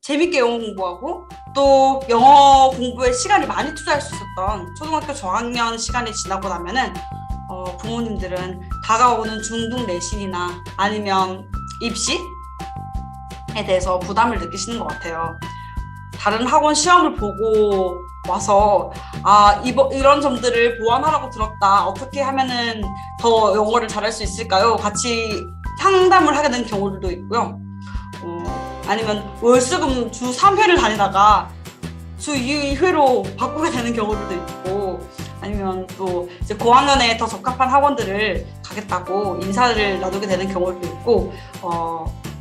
재밌게 영어 공부하고 또 영어 공부에 시간이 많이 투자할 수 있었던 초등학교 저학년 시간이 지나고 나면은 부모님들은 다가오는 중등내신이나 아니면 입시에 대해서 부담을 느끼시는 것 같아요. 다른 학원 시험을 보고 와서 이런 점들을 보완하라고 들었다. 어떻게 하면은 더 영어를 잘할 수 있을까요? 같이 상담을 하게 되는 경우들도 있고요. 아니면 월수금 주 3회를 다니다가 주 2회로 바꾸게 되는 경우들도 있고, 아니면 또 이제 고학년에 더 적합한 학원들을 가겠다고 인사를 나누게 되는 경우도 있고,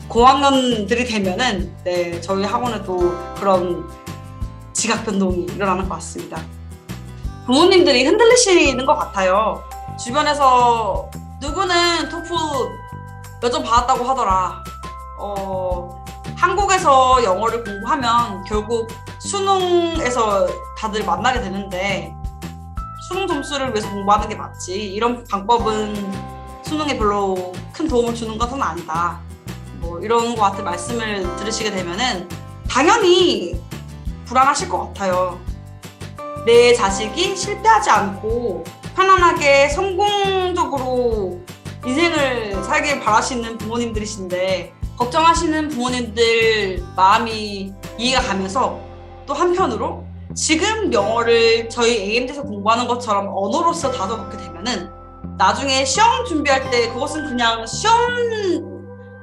고학년들이 되면은 저희 학원에도 그런 지각 변동이 일어나는 것 같습니다. 부모님들이 흔들리시는 것 같아요. 주변에서 누구는 토플 몇 점 받았다고 하더라. 한국에서 영어를 공부하면 결국 수능에서 다들 만나게 되는데 수능 점수를 위해서 공부하는 게 맞지. 이런 방법은 수능에 별로 큰 도움을 주는 것은 아니다. 이런 것 같은 말씀을 들으시게 되면은 당연히 불안하실 것 같아요. 내 자식이 실패하지 않고 편안하게 성공적으로 인생을 살길 바라시는 부모님들이신데 걱정하시는 부모님들 마음이 이해가 가면서 또 한편으로 지금 영어를 저희 AMJ에서 공부하는 것처럼 언어로서 다져놓게 되면은 나중에 시험 준비할 때 그것은 그냥 시험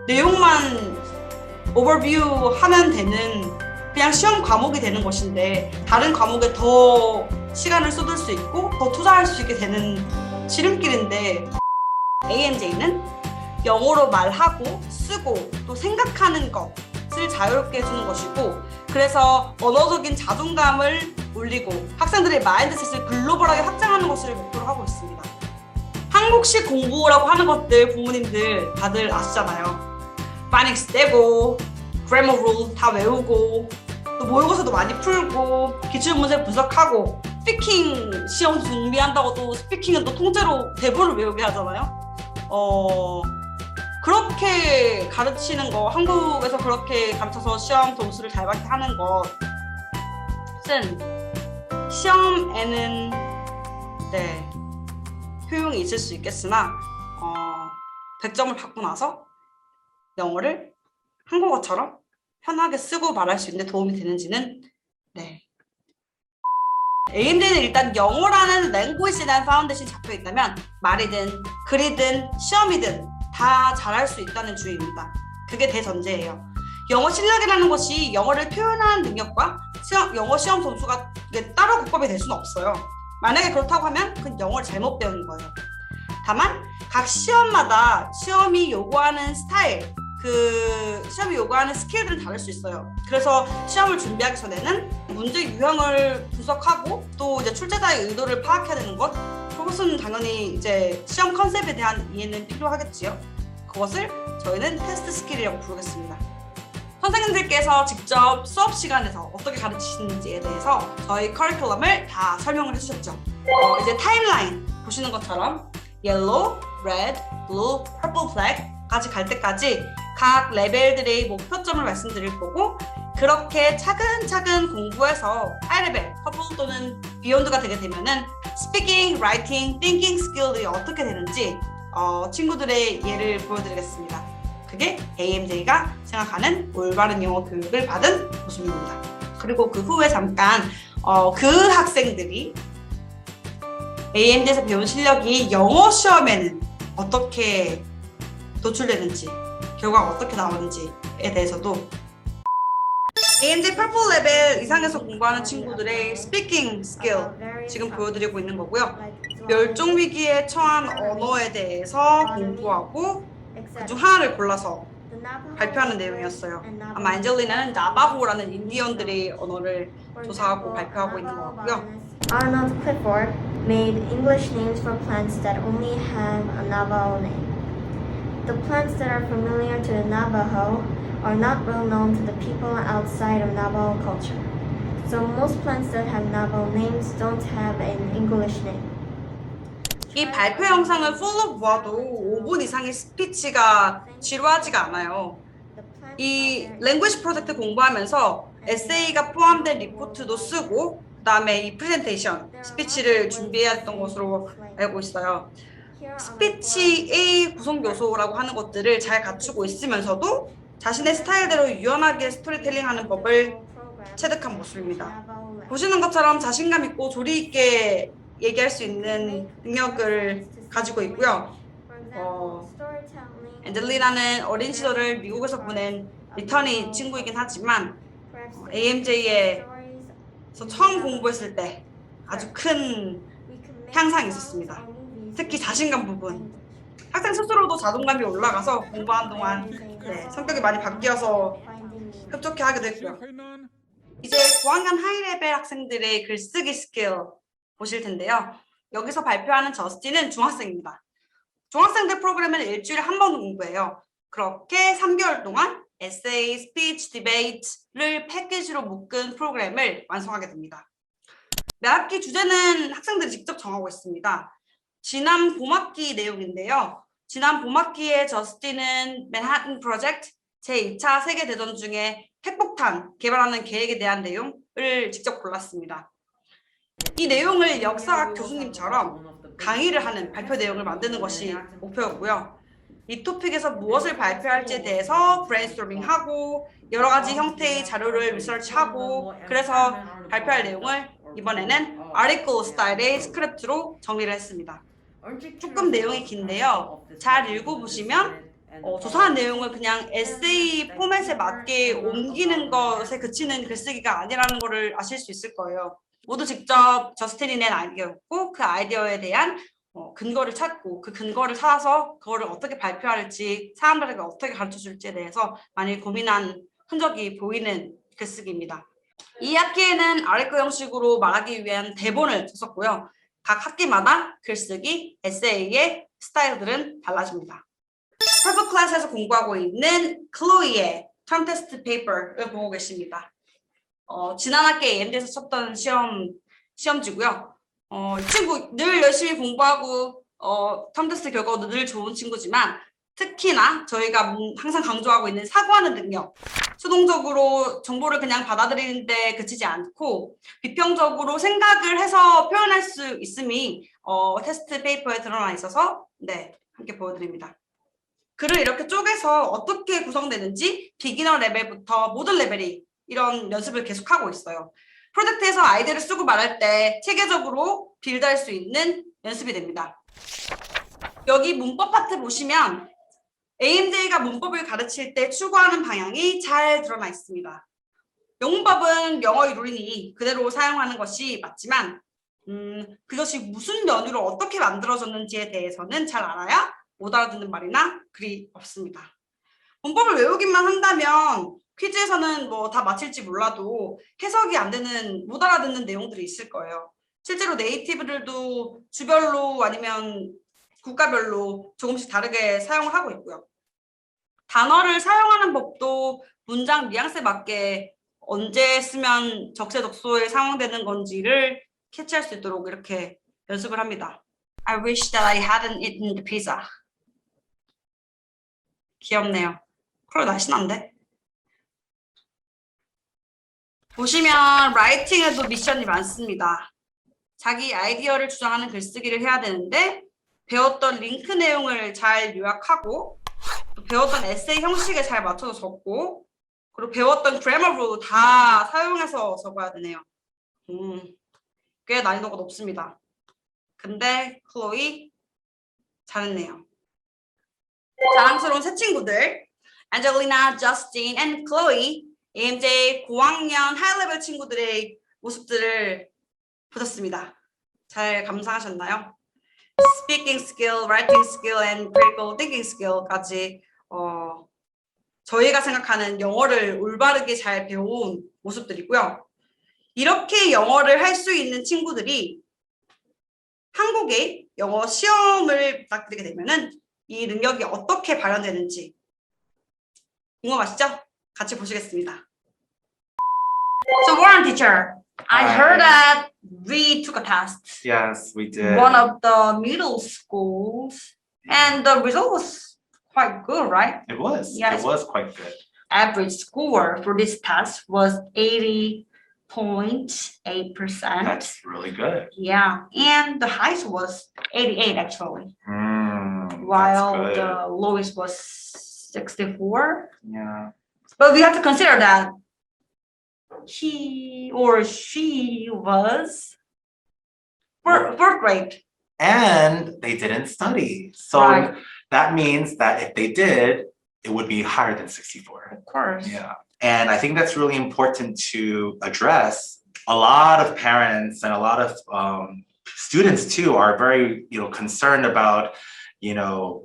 내용만 오버뷰 하면 되는 그냥 시험 과목이 되는 것인데 다른 과목에 더 시간을 쏟을 수 있고 더 투자할 수 있게 되는 지름길인데 AMJ는 영어로 말하고 쓰고 또 생각하는 것을 자유롭게 해주는 것이고 그래서 언어적인 자존감을 올리고 학생들의 마인드셋을 글로벌하게 확장하는 것을 목표로 하고 있습니다. 한국식 공부라고 하는 것들 부모님들 다들 아시잖아요. 파닉스 떼고 그래머 룰 다 외우고 또 모의고사도 많이 풀고 기출문제 분석하고 스피킹 시험 준비한다고 또 스피킹은 또 통째로 대본을 외우게 하잖아요. 그렇게 가르치는 거, 한국에서 그렇게 가르쳐서 시험 점수를 잘 받게 하는 것은 시험에는 효용이 있을 수 있겠으나 100점을 받고 나서 영어를 한국어처럼 편하게 쓰고 말할 수 있는데 도움이 되는지는 AMJ는 일단 영어라는 랭귀지에 대한 파운데이션이 잡혀 있다면 말이든 글이든 시험이든 다 잘할 수 있다는 주의입니다. 그게 대전제예요. 영어 실력이라는 것이 영어를 표현하는 능력과 영어 시험 점수가 따로 국밥이 될 수는 없어요. 만약에 그렇다고 하면 그건 영어를 잘못 배우는 거예요. 다만 각 시험마다 시험이 요구하는 스타일, 시험이 요구하는 스킬들은 다를 수 있어요. 그래서 시험을 준비하기 전에는 문제 유형을 분석하고 또 이제 출제자의 의도를 파악해야 되는 것, 그것은 당연히 이제 시험 컨셉에 대한 이해는 필요하겠지요. 그것을 저희는 테스트 스킬이라고 부르겠습니다. 선생님들께서 직접 수업 시간에서 어떻게 가르치시는지에 대해서 저희 커리큘럼을 다 설명을 해주셨죠. 이제 타임라인 보시는 것처럼 옐로우, 레드, 블루, 퍼플 플래그까지 갈 때까지 각 레벨들의 목표점을 말씀드릴 거고 그렇게 차근차근 공부해서 하이레벨, 퍼플 또는 비욘드가 되게 되면은 스피킹, 라이팅, 띵킹 스킬이 어떻게 되는지 친구들의 예를 보여드리겠습니다. 그게 AMJ가 생각하는 올바른 영어 교육을 받은 모습입니다. 그리고 그 후에 잠깐 그 학생들이 AMJ에서 배운 실력이 영어 시험에는 어떻게 도출되는지 결과가 어떻게 나오는지에 대해서도 AMJ 퍼플 레벨 이상에서 공부하는 친구들의 스피킹 스킬 지금 보여드리고 있는 거고요. 멸종 위기에 처한 언어에 대해서 공부하고 그중 하나를 골라서 발표하는 내용이었어요. 아마 엔젤리나는 나바호라는 인디언들의 언어를 조사하고 발표하고 있는 것 같고요. Arnold Clifford made English names for plants that only have a Navajo name. The plants that are familiar to the Navajo are not well known to the people outside of Navajo culture. So most plants that have Navajo names don't have an English name. 이 발표 영상을 풀로 보아도 5분 이상의 스피치가 지루하지가 않아요. 이 랭귀지 프로젝트 공부하면서 에세이가 포함된 리포트도 쓰고 그다음에 이 프레젠테이션, 스피치를 준비해야 했던 것으로 알고 있어요. 스피치의 구성 요소라고 하는 것들을 잘 갖추고 있으면서도 자신의 스타일대로 유연하게 스토리텔링하는 법을 체득한 모습입니다. 보시는 것처럼 자신감 있고 조리 있게 얘기할 수 있는 능력을 가지고 있고요. 앤젤리나는 어린 시절을 미국에서 보낸 리턴이 친구이긴 하지만 AMJ에서 처음 공부했을 때 아주 큰 향상이 있었습니다. 특히 자신감 부분. 학생 스스로도 자존감이 올라가서 공부하는 동안 성격이 많이 바뀌어서 흡족해 하게 됐고요. 이제 고학년 하이레벨 학생들의 글쓰기 스킬 보실 텐데요. 여기서 발표하는 저스틴은 중학생입니다. 중학생들 프로그램은 일주일에 한 번 공부해요. 그렇게 3개월 동안 에세이, 스피치, 디베이트를 패키지로 묶은 프로그램을 완성하게 됩니다. 매 학기 주제는 학생들이 직접 정하고 있습니다. 지난 봄학기 내용인데요. 지난 봄학기에 저스틴은 맨하튼 프로젝트 제2차 세계대전 중에 핵폭탄 개발하는 계획에 대한 내용을 직접 골랐습니다. 이 내용을 역사학 교수님처럼 강의를 하는 발표 내용을 만드는 것이 목표였고요. 이 토픽에서 무엇을 발표할지에 대해서 브레인스토밍하고 여러 가지 형태의 자료를 리서치하고 그래서 발표할 내용을 이번에는 아티클 스타일의 스크립트로 정리를 했습니다. 조금 내용이 긴데요. 잘 읽어보시면 조사한 내용을 그냥 에세이 포맷에 맞게 옮기는 것에 그치는 글쓰기가 아니라는 것을 아실 수 있을 거예요. 모두 직접 저스틴이 낸 아이디어였고 그 아이디어에 대한 근거를 찾고 그 근거를 찾아서 그거를 어떻게 발표할지 사람들에게 어떻게 가르쳐줄지에 대해서 많이 고민한 흔적이 보이는 글쓰기입니다. 이 학기에는 아티클 형식으로 말하기 위한 대본을 썼고요. 각 학기마다 글쓰기, 에세이의 스타일들은 달라집니다. 프로젝트 클래스에서 공부하고 있는 클로이의 텀 테스트 페이퍼를 보고 계십니다. 지난 학기 AMJ에서 쳤던 시험지고요. 이 친구 늘 열심히 공부하고 텀 테스트 결과도 늘 좋은 친구지만 특히나 저희가 항상 강조하고 있는 사고하는 능력, 수동적으로 정보를 그냥 받아들이는데 그치지 않고 비평적으로 생각을 해서 표현할 수 있음이 테스트 페이퍼에 드러나 있어서 함께 보여드립니다. 글을 이렇게 쪼개서 어떻게 구성되는지 비기너 레벨부터 모든 레벨이 이런 연습을 계속하고 있어요. 프로젝트에서 아이디어를 쓰고 말할 때 체계적으로 빌드할 수 있는 연습이 됩니다. 여기 문법 파트 보시면 AMJ가 문법을 가르칠 때 추구하는 방향이 잘 드러나 있습니다. 영문법은 영어의 룰이니 그대로 사용하는 것이 맞지만 그것이 무슨 연유로 어떻게 만들어졌는지에 대해서는 잘 알아야 못 알아듣는 말이나 글이 없습니다. 문법을 외우기만 한다면 퀴즈에서는 뭐 다 맞힐지 몰라도 해석이 안 되는 못 알아듣는 내용들이 있을 거예요. 실제로 네이티브들도 주별로 아니면 국가별로 조금씩 다르게 사용을 하고 있고요. 단어를 사용하는 법도 문장 뉘앙스에 맞게 언제 쓰면 적세적소에 사용되는 건지를 캐치할 수 있도록 이렇게 연습을 합니다. I wish that I hadn't eaten the pizza. 귀엽네요. 그걸 날씬한데? 보시면 라이팅에도 미션이 많습니다. 자기 아이디어를 주장하는 글쓰기를 해야 되는데 배웠던 링크 내용을 잘 요약하고 또 배웠던 에세이 형식에 잘 맞춰서 적고 그리고 배웠던 그래머로 다 사용해서 적어야 되네요. 꽤 난이도가 높습니다. 근데 클로이 잘했네요. 자랑스러운 새 친구들 안젤리나, 저스틴, and 클로이 AMJ 고학년 하이레벨 친구들의 모습들을 보셨습니다. 잘 감상하셨나요? Speaking skill, writing skill, and critical thinking skill까지 저희가 생각하는 영어를 올바르게 잘 배운 모습들이고요. 이렇게 영어를 할 수 있는 친구들이 한국의 영어 시험을 부탁드리게 되면은 이 능력이 어떻게 발현되는지 궁금하시죠? 같이 보시겠습니다. So, Warren teacher, I heard that we took a test. Yes, we did. One of the middle schools, and the result was quite good, right? It was. Yes. It was quite good. average score for this test was 80.8%. That's really good. Yeah, and the highest was 88 actually, That's while good. the lowest was 64. Yeah. But we have to consider that he or she was fourth grade. And they didn't study. So Right. that means that if they did, it would be higher than 64. Of course. Yeah. And I think that's really important to address. A lot of parents and a lot of students too are very, concerned about,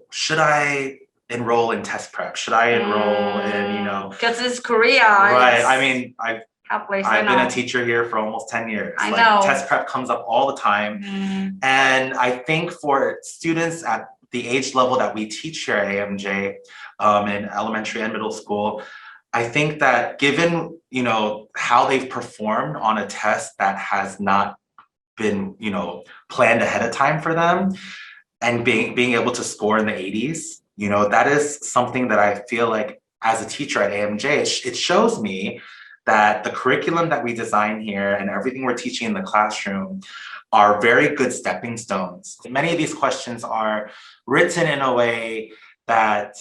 should I enroll in test prep? Should I enroll in, Because it's Korea. right. it's I mean, I've halfway, I been know. a teacher here for almost 10 years. I know. Test prep comes up all the time. And I think for students at the age level that we teach here at AMJ, in elementary and middle school, I think that given, how they've performed on a test that has not been, planned ahead of time for them, and being able to score in the 80s, that is something that I feel like as a teacher at AMJ, it shows me that the curriculum that we design here and everything we're teaching in the classroom are very good stepping stones. Many of these questions are written in a way that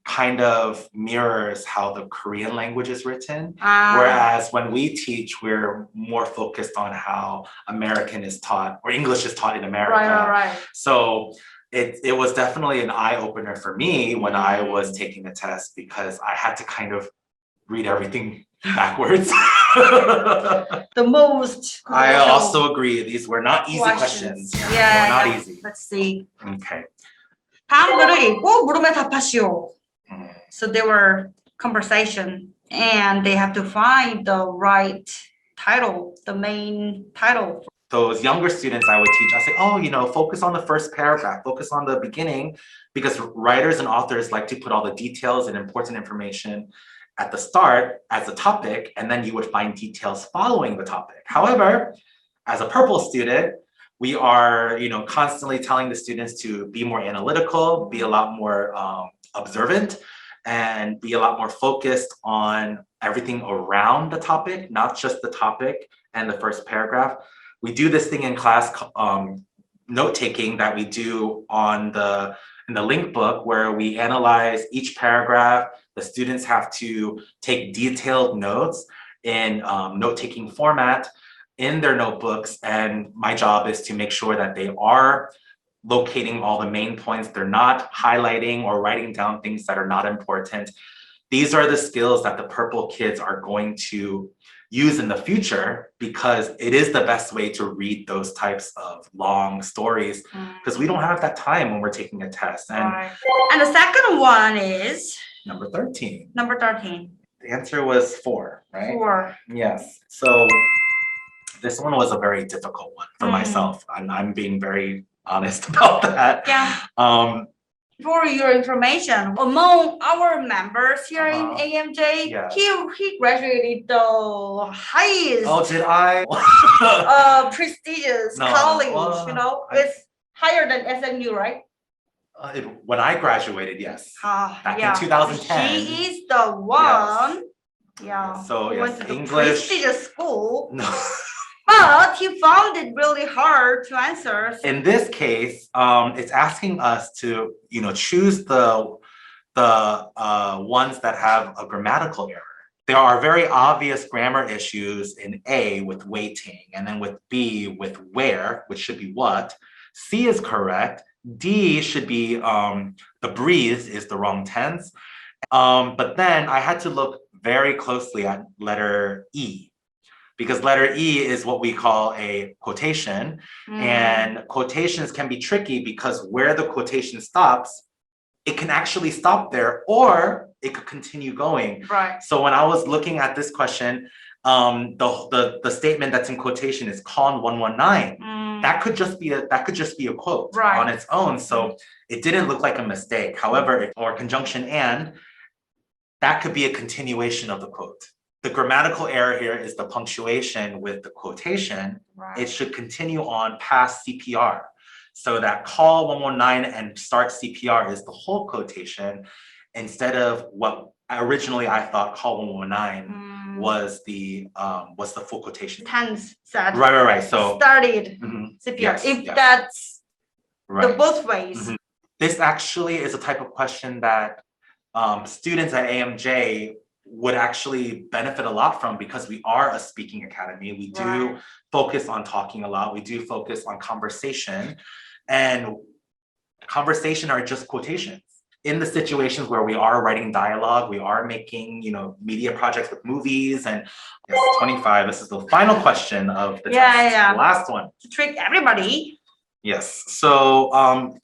kind of mirrors how the Korean language is written. Whereas when we teach, we're more focused on how American is taught or English is taught in America. Right. So it was definitely an eye-opener for me when I was taking the test because I had to kind of read everything backwards. The most. I also agree. These were not easy questions. They were not easy. Let's see. Okay. 다음 글을 읽고 물음에 답하시오. Mm. So they were conversation and they have to find the right title, the main title. Those younger students I would teach, I say, focus on the first paragraph, focus on the beginning, because writers and authors like to put all the details and important information at the start as a topic, and then you would find details following the topic. However, as a purple student, we are, constantly telling the students to be more analytical, be a lot more observant, and be a lot more focused on everything around the topic, not just the topic and the first paragraph. We do this thing in class, note-taking that we do in the link book where we analyze each paragraph. The students have to take detailed notes in note-taking format in their notebooks, and my job is to make sure that they are locating all the main points. They're not highlighting or writing down things that are not important. These are the skills that the purple kids are going to use in the future because it is the best way to read those types of long stories because we don't have that time when we're taking a test. And And the second one is number 13. number 13. The answer was 4, right? 4. Yes. So this one was a very difficult one for myself. I'm being very honest about that. Yeah. For your information, among our members here in AMJ, Yes. he graduated the highest Oh, did I? prestigious No, college, well, it's higher than SMU, right? When I graduated, yes. Back in 2010. He is the one. Yeah. So, who yes, went to the English- prestigious school, No. but he found it really hard to answer. In this case, it's asking us to, choose the ones that have a grammatical error. There are very obvious grammar issues in A with waiting, and then with B with where, which should be what. C is correct. D should be the breathe is the wrong tense. But then I had to look very closely at letter E, because letter E is what we call a quotation. And quotations can be tricky because where the quotation stops, it can actually stop there or it could continue going. Right. So when I was looking at this question, the statement that's in quotation is con 119. That could just be a quote Right. on its own. So it didn't look like a mistake. However, or conjunction and, that could be a continuation of the quote. The grammatical error here is the punctuation with the quotation. Right. It should continue on past CPR. So that call 119 and start CPR is the whole quotation instead of what originally I thought call 119 was the full quotation. Tense said. Right. So Started mhm, CPR. yes, If yes. that's the right. both ways. Mhm. This actually is a type of question that students at AMJ would actually benefit a lot from because we are a speaking academy. We do Right. focus on talking a lot. We do focus on conversation, and conversation are just quotations. In the situations where we are writing dialogue, we are making, media projects with movies, and yes, 25, this is the final question of the test. Yeah. The last one. To trick everybody. Yes. So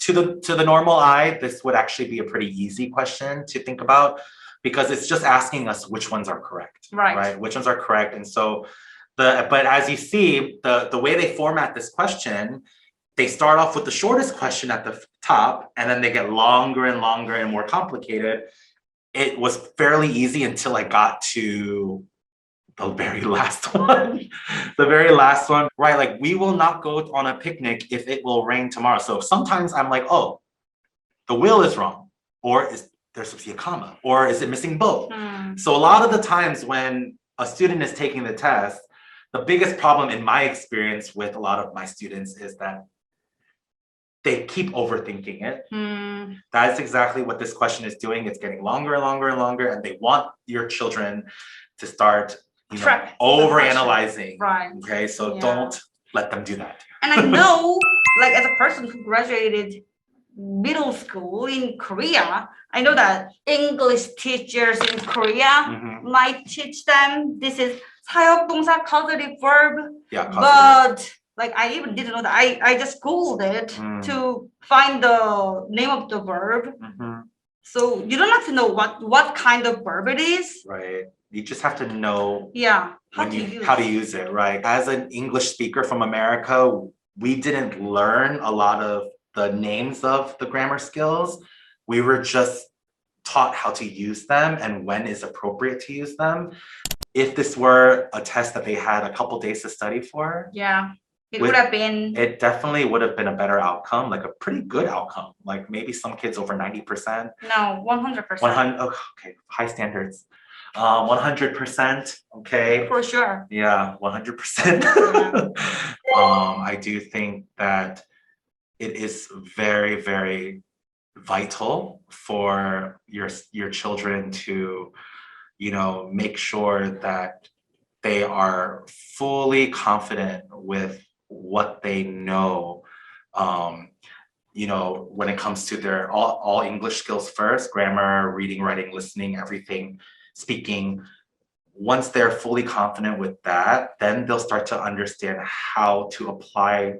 to the normal eye, this would actually be a pretty easy question to think about because it's just asking us which ones are correct. Right. Which ones are correct. And so but as you see, the way they format this question, they start off with the shortest question at the top, and then they get longer and longer and more complicated. It was fairly easy until I got to the very last one. The very last one, right? Like, we will not go on a picnic if it will rain tomorrow. So sometimes I'm like, oh, the will is wrong, or is there supposed to be a comma, or is it missing both? So a lot of the times when a student is taking the test, the biggest problem in my experience with a lot of my students is that they keep overthinking it. That's exactly what this question is doing. It's getting longer and longer and longer, and they want your children to start Track the overanalyzing. Right. Okay, so Yeah. don't let them do that. And I know, like as a person who graduated middle school in Korea, I know that English teachers in Korea Mhm. might teach them this is 사역동사 causative verb, Yeah, causative. but like I even didn't know that. I just Googled it to find the name of the verb. Mhm. So you don't have to know what kind of verb it is. Right. You just have to know Yeah, how how to use it, right? As an English speaker from America, we didn't learn a lot of the names of the grammar skills. We were just taught how to use them and when is appropriate to use them. If this were a test that they had a couple days to study for, Yeah, it With- would have been. it definitely would have been a better outcome, like a pretty good outcome. Like maybe some kids over 90%. No, 100%. 100, okay, high standards. 100%, okay. For sure. Yeah, 100%. I do think that it is very, very vital for your children to, make sure that they are fully confident with what they know. When it comes to their all English skills first, grammar, reading, writing, listening, everything, speaking. Once they're fully confident with that, then they'll start to understand how to apply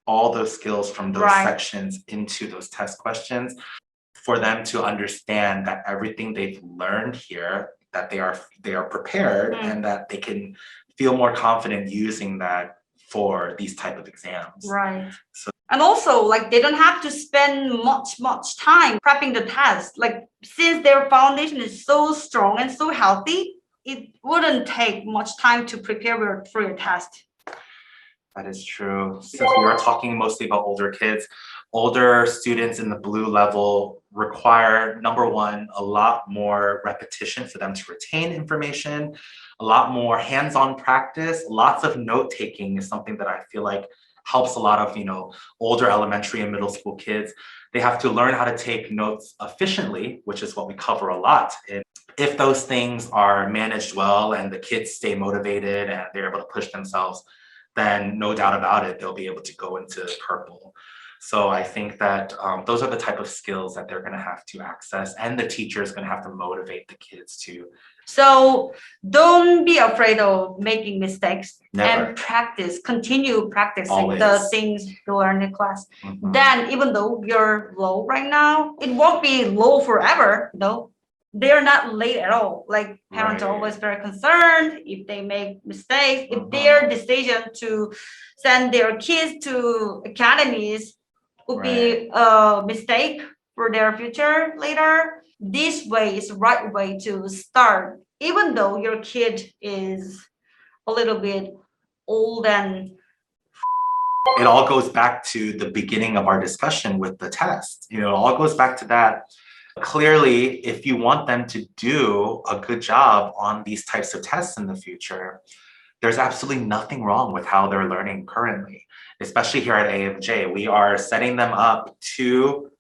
all those skills from those Right. sections into those test questions for them to understand that everything they've learned here, that they are prepared and that they can feel more confident using that for these type of exams. Right. So- And also, like, they don't have to spend much time prepping the test. Like, since their foundation is so strong and so healthy, it wouldn't take much time to prepare for your test. That is true. Since we are talking mostly about older kids, older students in the blue level require, number one, a lot more repetition for them to retain information, a lot more hands-on practice. Lots of note-taking is something that I feel like helps a lot of, older elementary and middle school kids. They have to learn how to take notes efficiently, which is what we cover a lot. If those things are managed well and the kids stay motivated and they're able to push themselves, then no doubt about it, they'll be able to go into purple. So I think that those are the type of skills that they're going to have to access, and the teacher is going to have to motivate the kids to. So don't be afraid of making mistakes. Never. And continue practicing Always. the things you learn in class. Mhm. Then even though you're low right now, it won't be low forever, no. They're not late at all. Like, parents are Right. always very concerned if they make mistakes, if Mhm. their decision to send their kids to academies would be a mistake for their future later. This way is the right way to start, even though your kid is a little bit old and It all goes back to the beginning of our discussion with the test. It all goes back to that. Clearly, if you want them to do a good job on these types of tests in the future, there's absolutely nothing wrong with how they're learning currently. Especially here at AMJ, we are setting them up to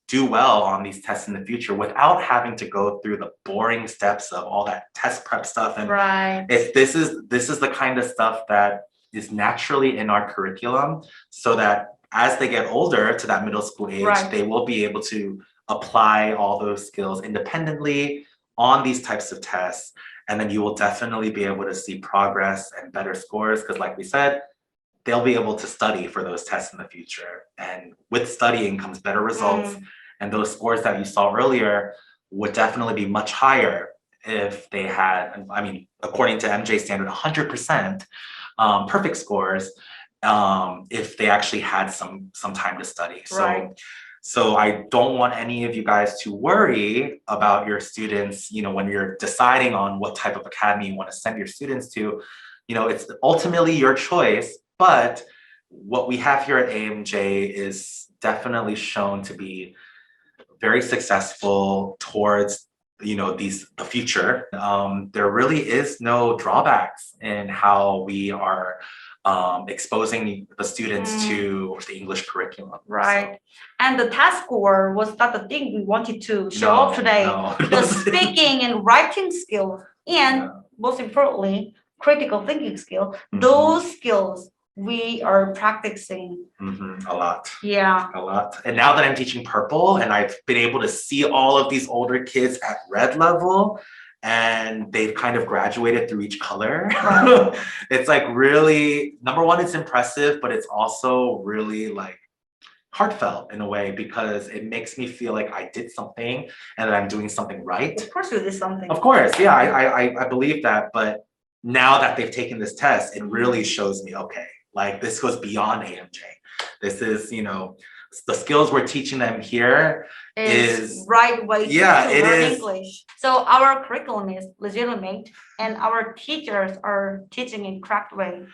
do well on these tests in the future without having to go through the boring steps of all that test prep stuff. And Right. if this is the kind of stuff that is naturally in our curriculum, so that as they get older to that middle school age, Right. they will be able to apply all those skills independently on these types of tests. And then you will definitely be able to see progress and better scores because like we said, they'll be able to study for those tests in the future. And with studying comes better results. And those scores that you saw earlier would definitely be much higher if they had, I mean, according to MJ standard, 100% perfect scores if they actually had some time to study. Right. So I don't want any of you guys to worry about your students, you know, when you're deciding on what type of academy you want to send your students to, you know, it's ultimately your choice, but what we have here at AMJ is definitely shown to be very successful towards, you know, the future. There really is no drawbacks in how we are exposing the students to the English curriculum. Right. And the test score was not the thing we wanted to show No, off today. no. The speaking and writing skills, and Yeah. most importantly, critical thinking skill. Mhm. Those skills we are practicing. A lot. Yeah. A lot. And now that I'm teaching purple and I've been able to see all of these older kids at red level and they've kind of graduated through each color. Right. It's like really, number one, it's impressive, but it's also really like heartfelt in a way because it makes me feel like I did something and that I'm doing something right. Of course you did something. Of course, yeah, I believe that, but now that they've taken this test, it really shows me, okay, like this goes beyond AMJ. This is, you know, the skills we're teaching them here is right way yeah, to it learn is. English. So our curriculum is legitimate and our teachers are teaching in correct way.